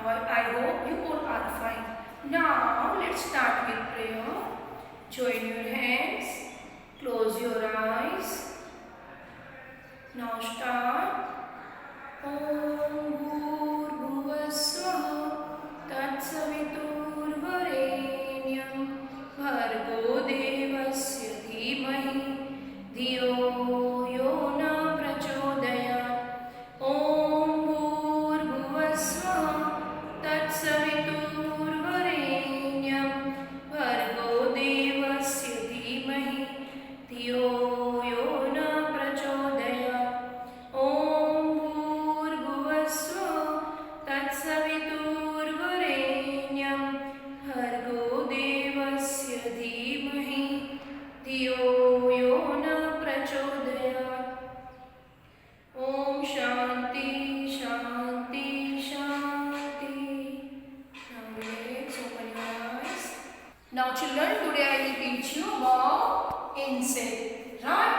I hope you all are fine. Now let's start with prayer. Join your hands, close your eyes. Now start. Om Bhurbhuvasvaha Tatsaviturvarenyam Bhargo Devasya Dhimahi Dhiyo Yo Na Prachodayat. Om Bhurbhuvasvaha Tatsaviturvarenyam Bhargo Devasya Dhimahi Dhiyo Yo Na Prachodayat. Om Bhurbhuvasvaha Tatsaviturvarenyam Bhargo Devasya Dhimahi Dhiyo Yo Na Prachodayat. Om Shanti Shanti Shanti. Now relax, open your eyes. Now children, today I will teach you about insect, right?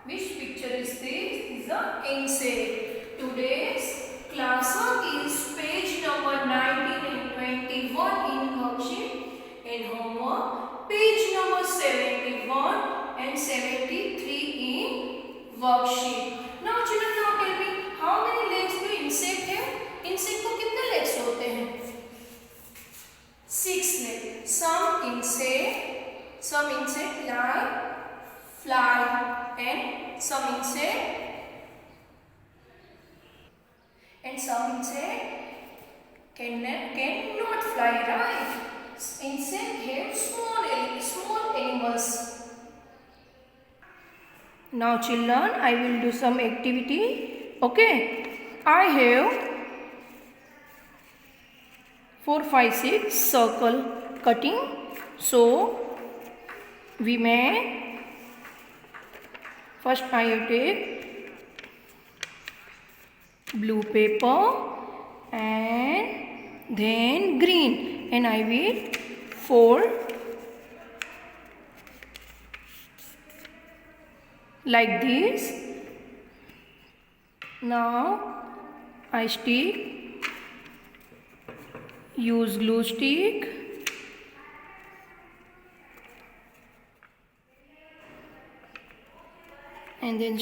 Which picture is this? This is an insect. Today's class work is page number 19 and 21 in worksheet, and homework page number 71 and 73 in worksheet. Now children, now tell me, how many legs do insect have? Insect को कितने legs होते हैं? 6 legs. Some insect like fly, and some insect cannot fly, right? Insect have small animals. Now children, I will do some activity. Okay, I have 4, 5, 6 circle cutting. So we may first I have take blue paper and then green, and I will fold like this. Now I use glue stick and then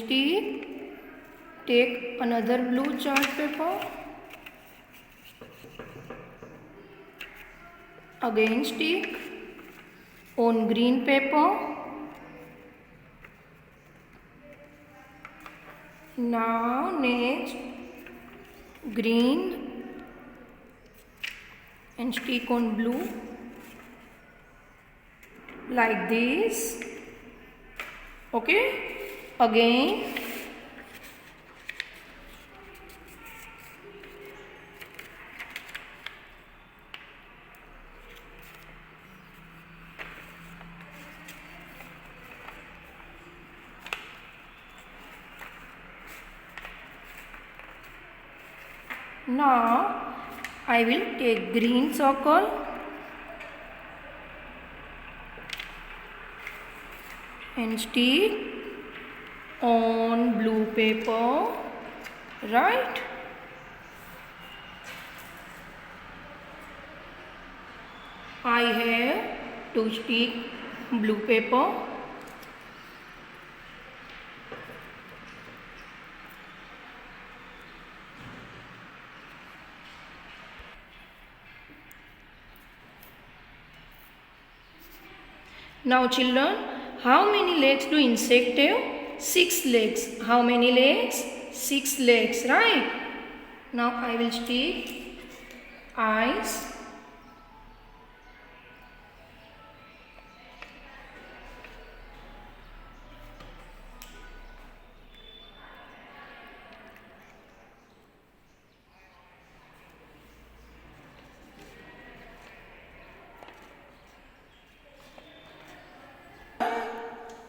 take another blue chart paper, again stick on green paper. Now next green and stick on blue like this. Okay, again now I will take green circle and stick on blue paper, right? I have to stick blue paper. Now children, how many legs do insect have? 6 legs. How many legs? 6 legs, right? Now I will stick eyes.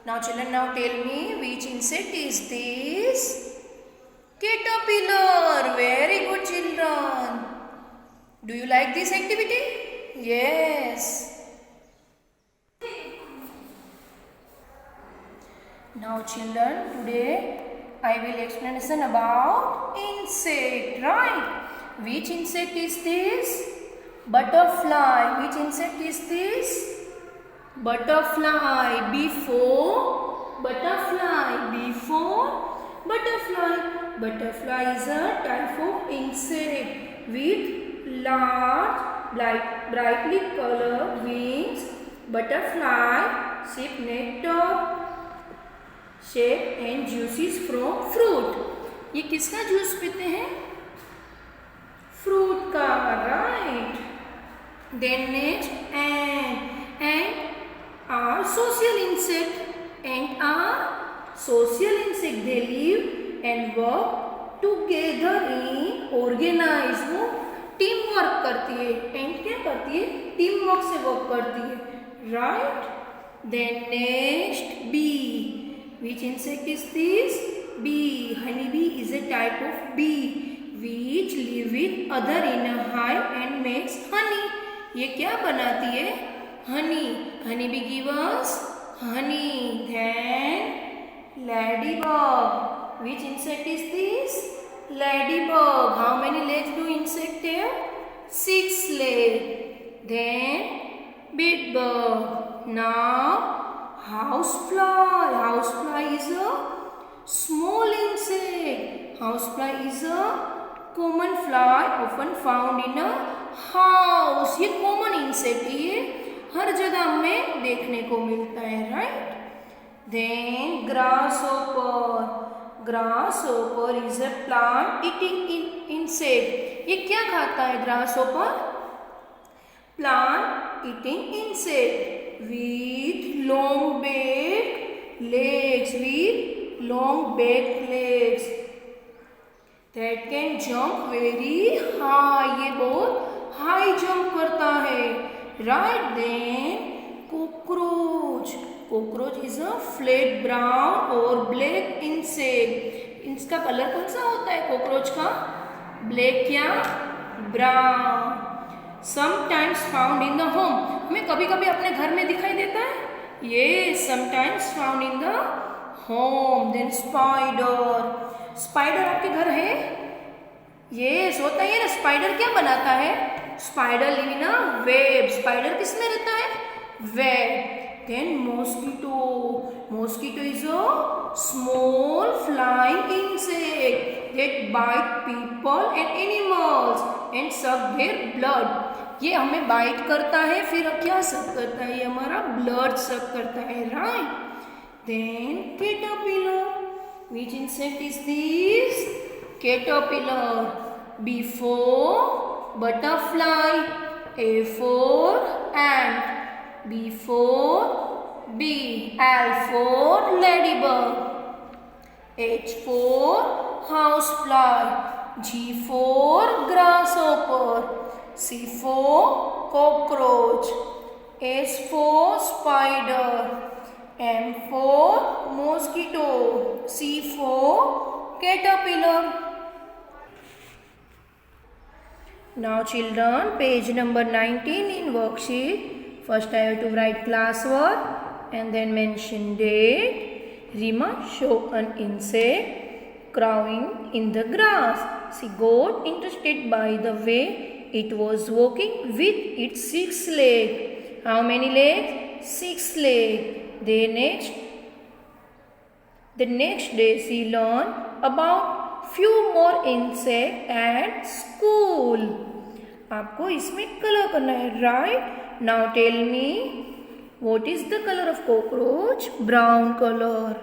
Now children, now tell me, which insect is this? Caterpillar. Very good children. Do you like this activity? Yes. Now children, today I will explanation about insect, right? Which insect is this? Butterfly. Which insect is this? Butterfly. Before butterfly. Before butterfly. Butterfly is a type of insect with large, brightly colored wings. Butterfly sip nectar, shape and juices from fruit. ये किसका juice पीते हैं? Fruit का, right. Then next ant are social insect. Ant are social insect. They live and work together in organized. वो team work करती है. एंट क्या करती है? टीम वर्क से वर्क करती है, right. Then next bee. Which insect is this? Bee. Honey bee is a type of bee which live with other in a hive and makes honey. ये क्या बनाती है? Honey. Honey bee give us honey. Then ladybug. Which insect is this? Ladybug. How many legs do insect have? 6 legs. Then bedbug. Now housefly. Housefly is a small insect. Housefly is a common fly often found in a house. ये common insect है, ये हर जगह हमें देखने को मिलता है, right? Then grasshopper. Grasshopper is a plant eating insect. ये क्या खाता है grasshopper? Plant eating insect with long back legs. With long back legs that can jump very high. ये बहुत high jump करता है, right? Then cockroach. Cockroach is a flat brown or black insect. इसका colour कौन सा होता है cockroach का? Black या brown. Sometimes found in the home. हमें कभी कभी अपने घर में दिखाई देता है. Yes, sometimes found in the home. Then spider. Spider आपके घर है? Yes, होता है ना. Spider क्या बनाता है? Spider live in a web. Spider किस में रहता है? Web. Then mosquito. Mosquito is a small flying insect that bite people and animals and suck their blood. ये हमें बाइट करता है, फिर क्या सक करता है? ये हमारा ब्लड सक करता है, right. Then caterpillar. Which insect is this? Caterpillar. B for butterfly. A for ant. B for bee. L for ladybug. H for housefly. G for grasshopper. C for cockroach. S for spider. M for mosquito. C for caterpillar. Now children, page number 19 in worksheet. First I have to write class work and then mention date. Rima show an insect crawling in the grass. She got interested by the way it was walking with its 6 legs. How many legs? 6 legs. The next day she learned about few more insects at school. आपको इसमें colour करना है, right? Now tell me, what is the color of cockroach? Brown color.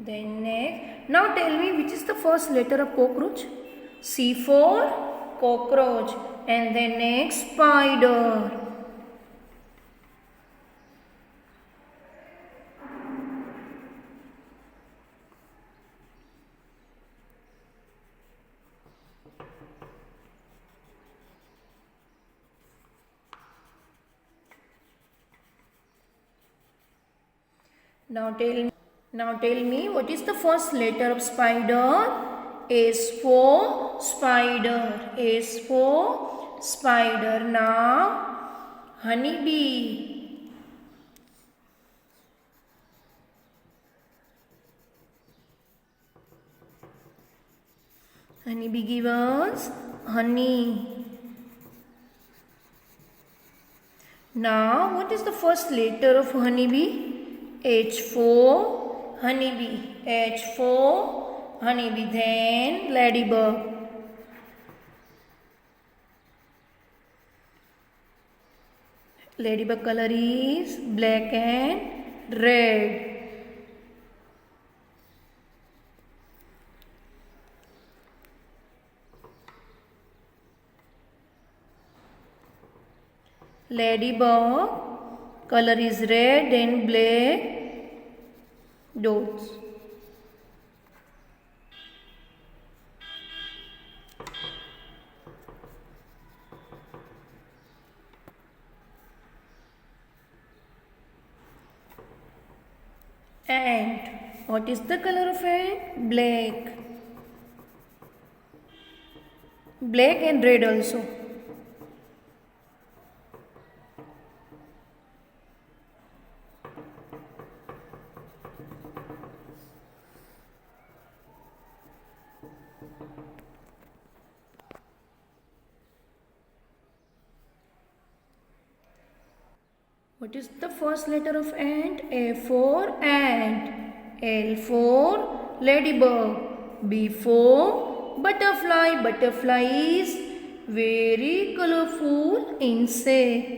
Then next, now tell me which is the first letter of cockroach? C for cockroach. And then next, spider. Now tell me what is the first letter of spider? S for spider. S for spider. Now honeybee. Honeybee gives us honey. Now what is the first letter of honeybee? H for honeybee. H for honeybee. Then ladybug. Ladybug color is black and red. Ladybug color is red and black dots. Ant. What is the color of ant? Black. Black and red also. What is the first letter of ant? A for ant. L for ladybug. B for butterfly. Butterfly is very colorful insect.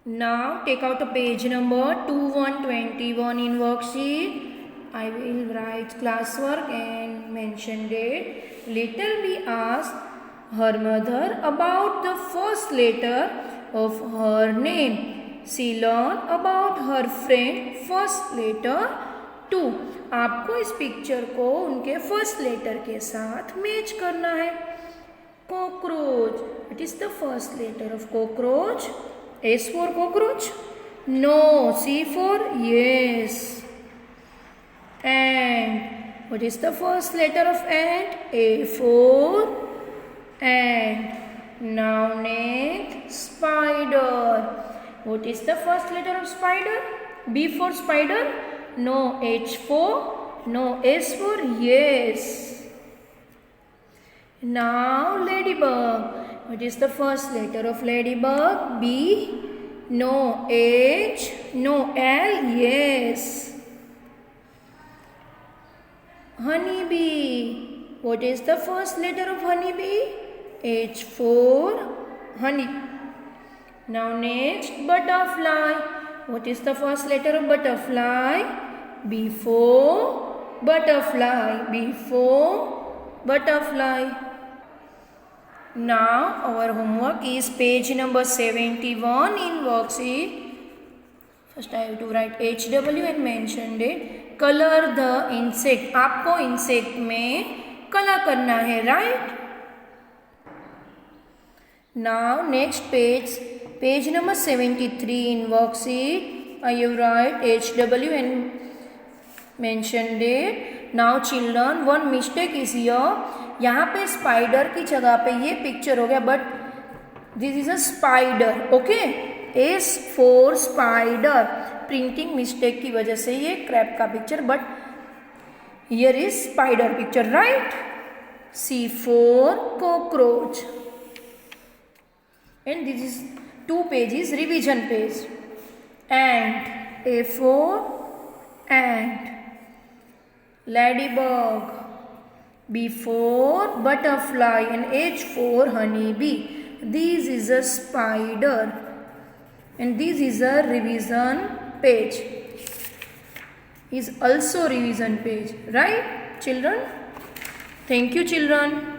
Now take out a page number 2121 in worksheet. I will write classwork and mention date. Little bee asked her mother about the first letter of her name. She learned about her friend first letter too. आपको इस picture को उनके first letter के साथ match करना है. Cockroach. What is the first letter of cockroach? S for cockroach? No. C for yes. Ant. What is the first letter of ant? A for ant. Now next, spider. What is the first letter of spider? B for spider? No. H for? No. S for yes. Now ladybug. What is the first letter of ladybug? B? No. H? No. L? Yes. Honeybee. What is the first letter of honeybee? H for honey. Now next, butterfly. What is the first letter of butterfly? B for butterfly. B for butterfly. Now our homework is page number 71 in worksheet. First I have to write HW and mention it. Color the insect. आपको insect में colour करना है, right? Now next page number 73 in worksheet. I have write HW and mentioned it. Now children, one mistake is here. यहाँ पे spider की जगह पे ये पिक्चर हो गया, but this is a spider. Okay, S for spider. Printing mistake की वजह से ये क्रैब का picture, but here is spider picture, right? C for cockroach. And this is 2 pages revision page. Ant. A for ant. Ladybug. B for butterfly and H for honeybee. This is a spider. And this is a revision page. Is also revision page. Right, children? Thank you, children.